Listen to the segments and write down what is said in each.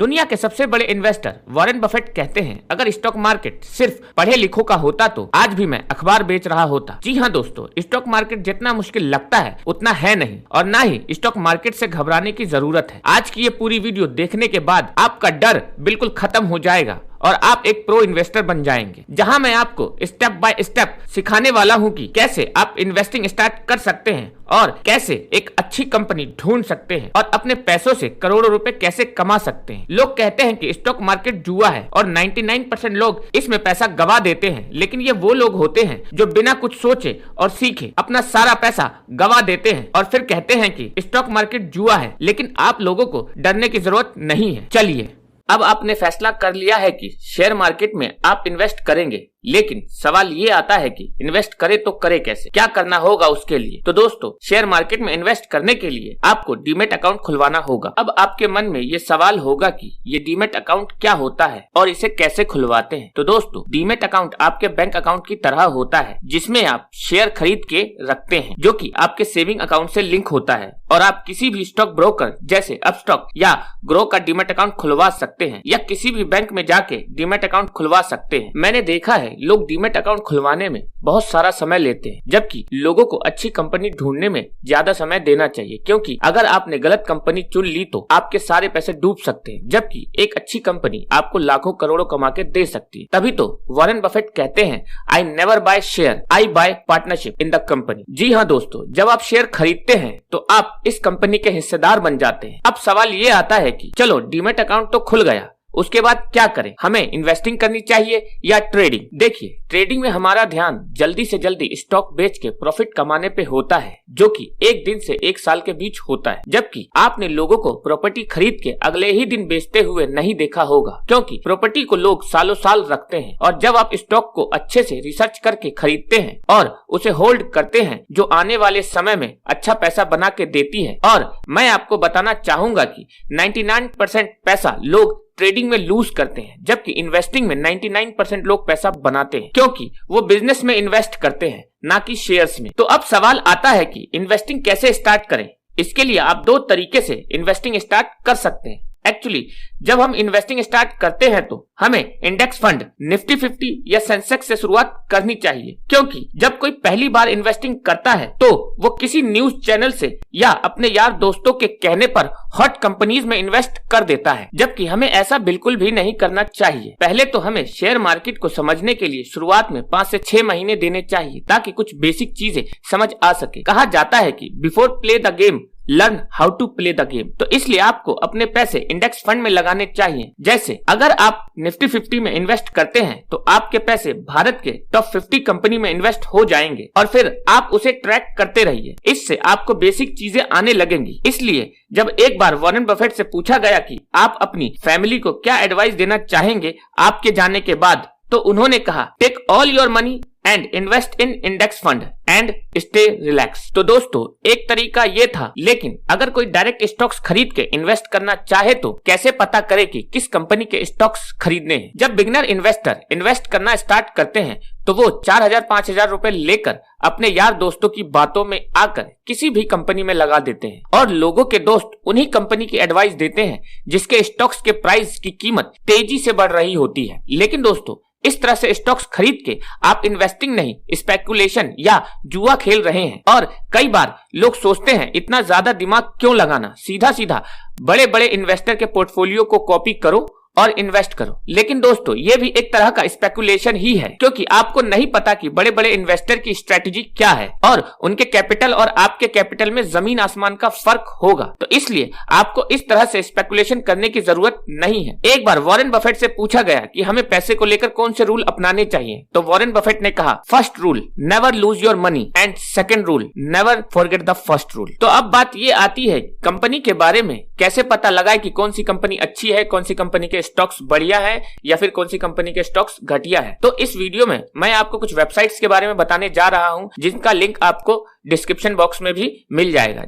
दुनिया के सबसे बड़े इन्वेस्टर वॉरेन बफेट कहते हैं, अगर स्टॉक मार्केट सिर्फ पढ़े लिखों का होता तो आज भी मैं अखबार बेच रहा होता। जी हाँ दोस्तों, स्टॉक मार्केट जितना मुश्किल लगता है उतना है नहीं, और ना ही स्टॉक मार्केट से घबराने की जरूरत है। आज की ये पूरी वीडियो देखने के बाद आपका डर बिल्कुल खत्म हो जाएगा और आप एक प्रो इन्वेस्टर बन जाएंगे, जहां मैं आपको स्टेप बाय स्टेप सिखाने वाला हूं कि कैसे आप इन्वेस्टिंग स्टार्ट कर सकते हैं और कैसे एक अच्छी कंपनी ढूंढ सकते हैं और अपने पैसों से करोड़ों रुपए कैसे कमा सकते हैं। लोग कहते हैं कि स्टॉक मार्केट जुआ है और 99% लोग इसमें पैसा गवा देते हैं, लेकिन ये वो लोग होते हैं जो बिना कुछ सोचे और सीखे अपना सारा पैसा गवा देते हैं और फिर कहते हैं कि स्टॉक मार्केट जुआ है। लेकिन आप लोगों को डरने की जरूरत नहीं है। चलिए, अब आपने फैसला कर लिया है कि शेयर मार्केट में आप इन्वेस्ट करेंगे, लेकिन सवाल ये आता है कि इन्वेस्ट करे तो करे कैसे, क्या करना होगा उसके लिए। तो दोस्तों, शेयर मार्केट में इन्वेस्ट करने के लिए आपको डीमैट अकाउंट खुलवाना होगा। अब आपके मन में ये सवाल होगा कि ये डीमैट अकाउंट क्या होता है और इसे कैसे खुलवाते हैं। तो दोस्तों, डीमैट अकाउंट आपके बैंक अकाउंट की तरह होता है, जिसमें आप शेयर खरीद के रखते हैं, जो कि आपके सेविंग अकाउंट से लिंक होता है, और आप किसी भी स्टॉक ब्रोकर जैसे अपस्टॉक या ग्रो का डीमैट अकाउंट खुलवा सकते हैं या किसी भी बैंक में जाके डीमैट अकाउंट खुलवा सकते हैं। मैंने देखा है लोग डीमैट अकाउंट खुलवाने में बहुत सारा समय लेते हैं, जबकि लोगों को अच्छी कंपनी ढूंढने में ज्यादा समय देना चाहिए, क्योंकि अगर आपने गलत कंपनी चुन ली तो आपके सारे पैसे डूब सकते हैं, जबकि एक अच्छी कंपनी आपको लाखों करोड़ों कमा के दे सकती है। तभी तो वॉरेन बफेट कहते हैं, I never buy share, I buy partnership in the company. जी हाँ दोस्तों, जब आप शेयर खरीदते हैं तो आप इस कंपनी के हिस्सेदार बन जाते हैं। अब सवाल ये आता है कि चलो डीमैट अकाउंट तो खुल गया, उसके बाद क्या करें, हमें इन्वेस्टिंग करनी चाहिए या ट्रेडिंग। देखिए, ट्रेडिंग में हमारा ध्यान जल्दी से जल्दी स्टॉक बेच के प्रॉफिट कमाने पे होता है, जो कि 1 दिन से 1 साल के बीच होता है, जबकि आपने लोगों को प्रॉपर्टी खरीद के अगले ही दिन बेचते हुए नहीं देखा होगा, क्योंकि प्रॉपर्टी को लोग सालों साल रखते हैं। और जब आप स्टॉक को अच्छे से रिसर्च करके खरीदते हैं और उसे होल्ड करते हैं, जो आने वाले समय में अच्छा पैसा बना के देती है। और मैं आपको बताना चाहूंगा कि 99% पैसा लोग ट्रेडिंग में लूज करते हैं, जबकि इन्वेस्टिंग में 99% लोग पैसा बनाते हैं, क्योंकि वो बिजनेस में इन्वेस्ट करते हैं, ना कि शेयर्स में। तो अब सवाल आता है कि इन्वेस्टिंग कैसे स्टार्ट करें। इसके लिए आप 2 तरीके से इन्वेस्टिंग स्टार्ट कर सकते हैं। एक्चुअली जब हम इन्वेस्टिंग स्टार्ट करते हैं तो हमें इंडेक्स फंड, निफ्टी 50 या सेंसेक्स से शुरुआत करनी चाहिए, क्योंकि जब कोई पहली बार इन्वेस्टिंग करता है तो वो किसी न्यूज चैनल से या अपने यार दोस्तों के कहने पर हॉट कंपनीज में इन्वेस्ट कर देता है, जबकि हमें ऐसा बिल्कुल भी नहीं करना चाहिए। पहले तो हमें शेयर मार्केट को समझने के लिए शुरुआत में 5 से 6 महीने देने चाहिए, ताकि कुछ बेसिक चीजें समझ आ सके। कहा जाता है कि before play the game learn how to play the game. तो इसलिए आपको अपने पैसे इंडेक्स फंड में लगाने चाहिए। जैसे अगर आप निफ्टी 50 में इन्वेस्ट करते हैं तो आपके पैसे भारत के टॉप 50 कंपनी में इन्वेस्ट हो जाएंगे, और फिर आप उसे ट्रैक करते रहिए। इससे आपको बेसिक चीजें आने लगेंगी। इसलिए जब एक बार वॉरेन बफेट से पूछा गया कि आप अपनी फैमिली को क्या एडवाइस देना चाहेंगे आपके जाने के बाद, तो उन्होंने कहा, take all your money and invest in index fund and stay relax. तो दोस्तों, एक तरीका ये था, लेकिन अगर कोई डायरेक्ट स्टॉक्स खरीद के इन्वेस्ट करना चाहे तो कैसे पता करे कि किस कंपनी के स्टॉक्स खरीदने हैं। जब बिगिनर इन्वेस्टर इन्वेस्ट करना स्टार्ट करते हैं तो वो 4000-5000 रुपए लेकर अपने यार दोस्तों की बातों में आकर किसी भी कंपनी में लगा देते हैं, और लोगों के दोस्त उन्हीं कंपनी की एडवाइस देते हैं जिसके स्टॉक्स के प्राइस की कीमत तेजी से बढ़ रही होती है। लेकिन दोस्तों, इस तरह से स्टॉक्स खरीद के आप इन्वेस्टिंग नहीं, स्पेकुलेशन या जुआ खेल रहे हैं। और कई बार लोग सोचते हैं, इतना ज्यादा दिमाग क्यों लगाना, सीधा सीधा बड़े बड़े इन्वेस्टर के पोर्टफोलियो को कॉपी करो और इन्वेस्ट करो। लेकिन दोस्तों, ये भी एक तरह का स्पेकुलेशन ही है, क्योंकि आपको नहीं पता कि बड़े बड़े इन्वेस्टर की स्ट्रेटजी क्या है और उनके कैपिटल और आपके कैपिटल में जमीन आसमान का फर्क होगा। तो इसलिए आपको इस तरह से स्पेकुलेशन करने की जरूरत नहीं है। एक बार वॉरेन बफेट से पूछा गया कि हमें पैसे को लेकर कौन से रूल अपनाने चाहिए, तो वॉरेन बफेट ने कहा, first rule never lose your money and second rule never forget the first rule. तो अब बात ये आती है, कंपनी के बारे में कैसे पता लगाए कि कौन सी कंपनी अच्छी है, कौन सी कंपनी के स्टॉक्स बढ़िया है या फिर कौन सी कंपनी के स्टॉक्स घटिया है। तो इस वीडियो में मैं आपको कुछ वेबसाइट्स के बारे में बताने जा रहा हूं, जिनका लिंक आपको डिस्क्रिप्शन बॉक्स में भी मिल जाएगा।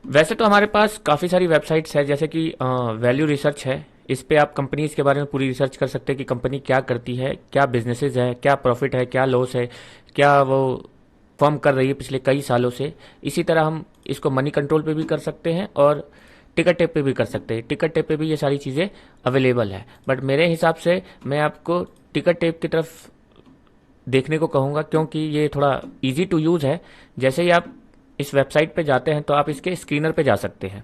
वैसे तो हमारे पास काफी सारी वेबसाइट्स है, जैसे कि वैल्यू रिसर्च है। इस पे आप कंपनीज के बारे में पूरी रिसर्च कर सकते हैं कि कंपनी क्या करती है, क्या बिजनेसेस है, क्या प्रॉफिट है, क्या लॉस है, क्या वो फर्म कर रही है पिछले कई सालों से। इसी तरह हम इसको मनी कंट्रोल पे भी कर सकते हैं और टिकट टेप पे भी कर सकते हैं, टिकट टेप पे भी ये सारी चीज़ें अवेलेबल है। बट मेरे हिसाब से मैं आपको टिकट टेप की तरफ देखने को कहूँगा, क्योंकि ये थोड़ा इजी टू यूज़ है। जैसे ही आप इस वेबसाइट पे जाते हैं तो आप इसके स्क्रीनर पे जा सकते हैं।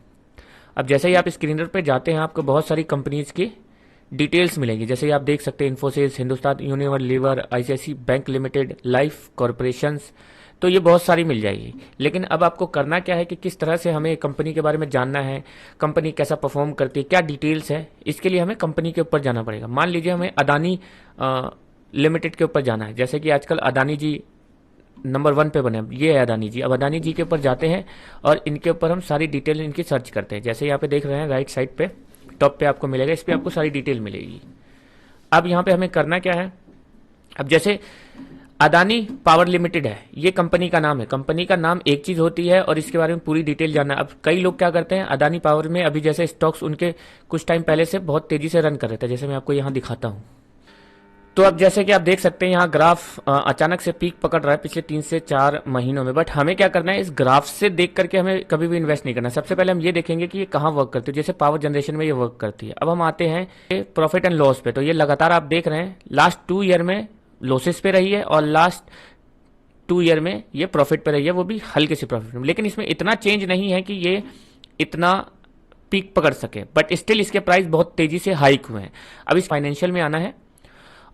अब जैसे ही आप स्क्रीनर पे जाते हैं आपको बहुत सारी कंपनीज़ की डिटेल्स मिलेंगी। जैसे ही आप देख सकते हैं Infosys, Hindustan Unilever, ICICI bank limited, life corporations, तो ये बहुत सारी मिल जाएगी। लेकिन अब आपको करना क्या है कि किस तरह से हमें कंपनी के बारे में जानना है, कंपनी कैसा परफॉर्म करती है, क्या डिटेल्स है, इसके लिए हमें कंपनी के ऊपर जाना पड़ेगा। मान लीजिए हमें अदानी लिमिटेड के ऊपर जाना है, जैसे कि आजकल अदानी जी नंबर 1 पे बने, ये है अदानी जी। अब अदानी जी के ऊपर जाते हैं और इनके ऊपर हम सारी डिटेल इनकी सर्च करते हैं। जैसे यहाँ पे देख रहे हैं राइट साइड पे टॉप पे आपको मिलेगा, इस पर आपको सारी डिटेल मिलेगी। अब यहाँ पे हमें करना क्या है, अब जैसे अदानी पावर लिमिटेड है, ये कंपनी का नाम है। कंपनी का नाम एक चीज होती है और इसके बारे में पूरी डिटेल जानना। अब कई लोग क्या करते हैं, अदानी पावर में अभी जैसे स्टॉक्स उनके कुछ टाइम पहले से बहुत तेजी से रन कर रहे थे, जैसे मैं आपको यहाँ दिखाता हूँ। तो अब जैसे कि आप देख सकते हैं यहाँ ग्राफ अचानक से पीक पकड़ रहा है पिछले 3 से 4 महीनों में। बट हमें क्या करना है, इस ग्राफ से देख करके हमें कभी भी इन्वेस्ट नहीं करना। सबसे पहले हम ये देखेंगे कि ये कहाँ वर्क करती है। जैसे पावर जनरेशन में ये वर्क करती है। अब हम आते हैं प्रॉफिट एंड लॉस पे। तो ये लगातार आप देख रहे हैं लास्ट 2 ईयर में लॉसेस पे रही है और लास्ट 2 ईयर में ये प्रॉफिट पे रही है, वो भी हल्के से प्रॉफिट में। लेकिन इसमें इतना चेंज नहीं है कि ये इतना पीक पकड़ सके, बट स्टिल इसके प्राइस बहुत तेजी से हाइक हुए हैं। अब इस फाइनेंशियल में आना है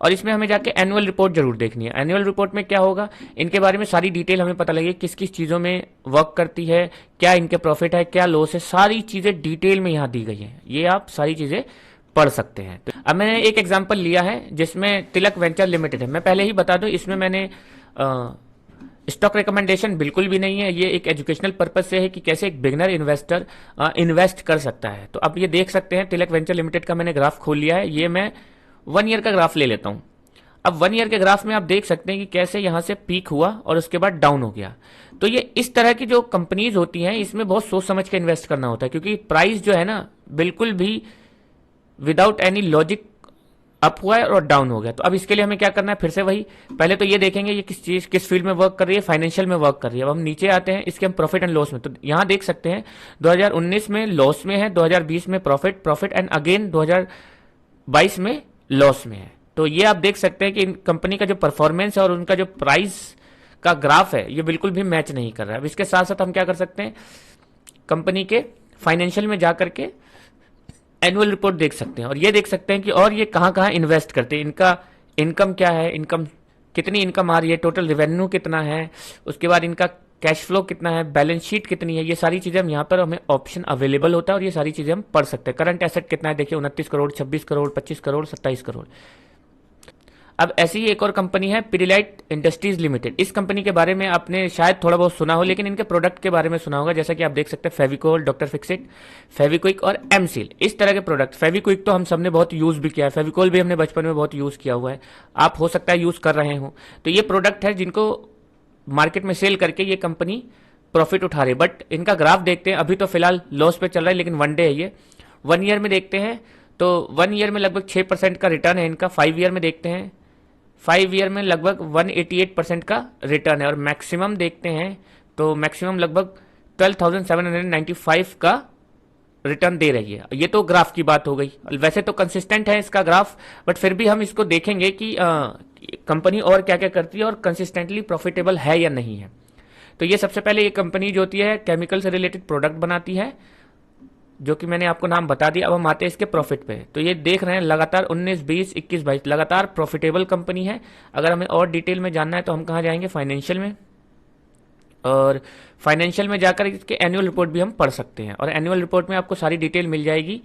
और इसमें हमें जाके एनुअल रिपोर्ट जरूर देखनी है। एनुअल रिपोर्ट में क्या होगा, इनके बारे में सारी डिटेल हमें पता लगेगी, किस किस चीज़ों में वर्क करती है, क्या इनके प्रॉफिट है, क्या लॉस है, सारी चीज़ें डिटेल में यहाँ दी गई हैं। ये आप सारी चीज़ें पढ़ सकते हैं। अब मैंने एक एग्जांपल लिया है जिसमें तिलक वेंचर लिमिटेड है। मैं पहले ही बता दूं, इसमें मैंने स्टॉक रिकमेंडेशन बिल्कुल भी नहीं है। ये एक एजुकेशनल पर्पज से है कि कैसे एक बिगनर इन्वेस्टर इन्वेस्ट कर सकता है। तो अब ये देख सकते हैं तिलक वेंचर लिमिटेड का मैंने ग्राफ खोल लिया है। ये मैं 1 ईयर का ग्राफ ले लेता हूं। अब 1 ईयर के ग्राफ में आप देख सकते हैं कि कैसे यहां से पीक हुआ और उसके बाद डाउन हो गया। तो ये इस तरह की जो कंपनीज होती हैं इसमें बहुत सोच समझ के इन्वेस्ट करना होता है, क्योंकि प्राइस जो है ना बिल्कुल भी विदाउट एनी लॉजिक अप हुआ है और डाउन हो गया। तो अब इसके लिए हमें क्या करना है, फिर से वही पहले तो ये देखेंगे ये किस फील्ड में वर्क कर रही है, फाइनेंशियल में वर्क कर रही है। अब हम नीचे आते हैं, इसके हम प्रॉफिट एंड लॉस में। तो यहां देख सकते हैं 2019 में लॉस में है, 2020 में प्रॉफिट एंड अगेन 2022 में लॉस में है। तो ये आप देख सकते हैं कि इन कंपनी का जो परफॉर्मेंस है और उनका जो प्राइस का ग्राफ है ये बिल्कुल भी मैच नहीं कर रहा है। अब इसके साथ साथ हम क्या कर सकते हैं, कंपनी के फाइनेंशियल में जाकर के एनुअल रिपोर्ट देख सकते हैं और ये देख सकते हैं कि और ये कहाँ कहाँ इन्वेस्ट करते हैं, इनका इनकम क्या है, इनकम कितनी इनकम आ रही है, टोटल रेवेन्यू कितना है, उसके बाद इनका कैश फ्लो कितना है, बैलेंस शीट कितनी है। ये सारी चीजें हम यहाँ पर हमें ऑप्शन अवेलेबल होता है और ये सारी चीजें हम पढ़ सकते हैं। करंट एसेट कितना है देखिए, 29 करोड़, 26 करोड़, 25 करोड़, 27 करोड़। अब ऐसी ही एक और कंपनी है पिडिलाइट इंडस्ट्रीज लिमिटेड। इस कंपनी के बारे में आपने शायद थोड़ा बहुत सुना हो, लेकिन इनके प्रोडक्ट के बारे में सुना होगा। जैसा कि आप देख सकते हैं फेविकोल, डॉक्टर फिक्सिट, फेविक्विक और एमसील, इस तरह के प्रोडक्ट। फेविक्विक तो हम सबने बहुत यूज भी किया है, फेविकोल भी हमने बचपन में बहुत यूज किया हुआ है, आप हो सकता है यूज कर रहे हो। तो ये प्रोडक्ट है जिनको मार्केट में सेल करके ये कंपनी प्रॉफिट उठा रही है। बट इनका ग्राफ देखते हैं, अभी तो फिलहाल लॉस पे चल रहा है, लेकिन 1 डे है ये। 1 ईयर में देखते हैं तो 1 ईयर में लगभग 6% का रिटर्न है इनका। 5 ईयर में देखते हैं, 5 ईयर में लगभग 188% का रिटर्न है। और मैक्सिमम देखते हैं तो मैक्सिमम लगभग 12,795 का रिटर्न दे रही है। ये तो ग्राफ की बात हो गई। वैसे तो कंसिस्टेंट है इसका ग्राफ, बट फिर भी हम इसको देखेंगे कि कंपनी और क्या क्या करती है और कंसिस्टेंटली प्रॉफिटेबल है या नहीं है। तो ये सबसे पहले ये कंपनी जो होती है केमिकल से रिलेटेड प्रोडक्ट बनाती है, जो कि मैंने आपको नाम बता दिया। अब हम आते हैं इसके प्रॉफिट पे। तो ये देख रहे हैं लगातार 19, 20, 21, 22 लगातार प्रॉफिटेबल कंपनी है। अगर हमें और डिटेल में जानना है तो हम कहाँ जाएंगे, फाइनेंशियल में। और फाइनेंशियल में जाकर इसके एनुअल रिपोर्ट भी हम पढ़ सकते हैं और एनुअल रिपोर्ट में आपको सारी डिटेल मिल जाएगी।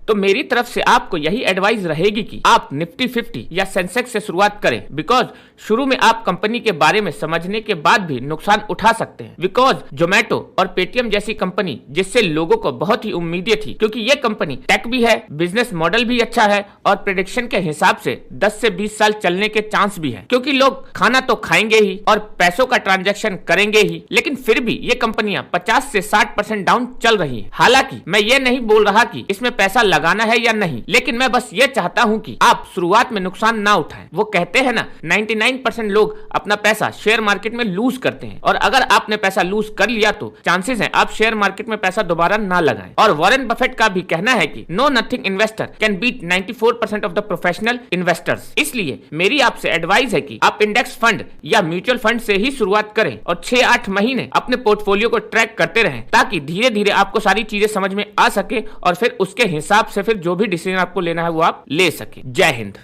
तो मेरी तरफ से आपको यही एडवाइस रहेगी कि आप निफ्टी 50 या सेंसेक्स से शुरुआत करें, बिकॉज शुरू में आप कंपनी के बारे में समझने के बाद भी नुकसान उठा सकते हैं। बिकॉज जोमेटो और पेटीएम जैसी कंपनी जिससे लोगों को बहुत ही उम्मीदें थी, क्योंकि ये कंपनी टेक भी है, बिजनेस मॉडल भी अच्छा है और प्रेडिक्शन के हिसाब से 10 से 20 साल चलने के चांस भी है, क्योंकि लोग खाना तो खाएंगे ही और पैसों का ट्रांजैक्शन करेंगे ही। लेकिन फिर भी भी ये कंपनियां 50 से 60% डाउन चल रही हैं। हालांकि मैं ये नहीं बोल रहा कि इसमें पैसा लगाना है या नहीं, लेकिन मैं बस ये चाहता हूं कि आप शुरुआत में नुकसान ना उठाएं। वो कहते हैं ना, 99% लोग अपना पैसा शेयर मार्केट में लूज करते हैं, और अगर आपने पैसा लूज कर लिया तो चांसेस हैं आप शेयर मार्केट में पैसा दोबारा ना लगाएं। और वॉरेन बफेट का भी कहना है कि no nothing investor can beat 94% of the professional investors. इसलिए मेरी आपसे एडवाइस है कि आप इंडेक्स फंड या म्यूचुअल फंड से ही शुरुआत करें और 6-8 महीने अपने पोर्टफोलियो को ट्रैक करते रहें, ताकि धीरे धीरे आपको सारी चीजें समझ में आ सके और फिर उसके हिसाब से फिर जो भी डिसीजन आपको लेना है वो आप ले सके। जय हिंद।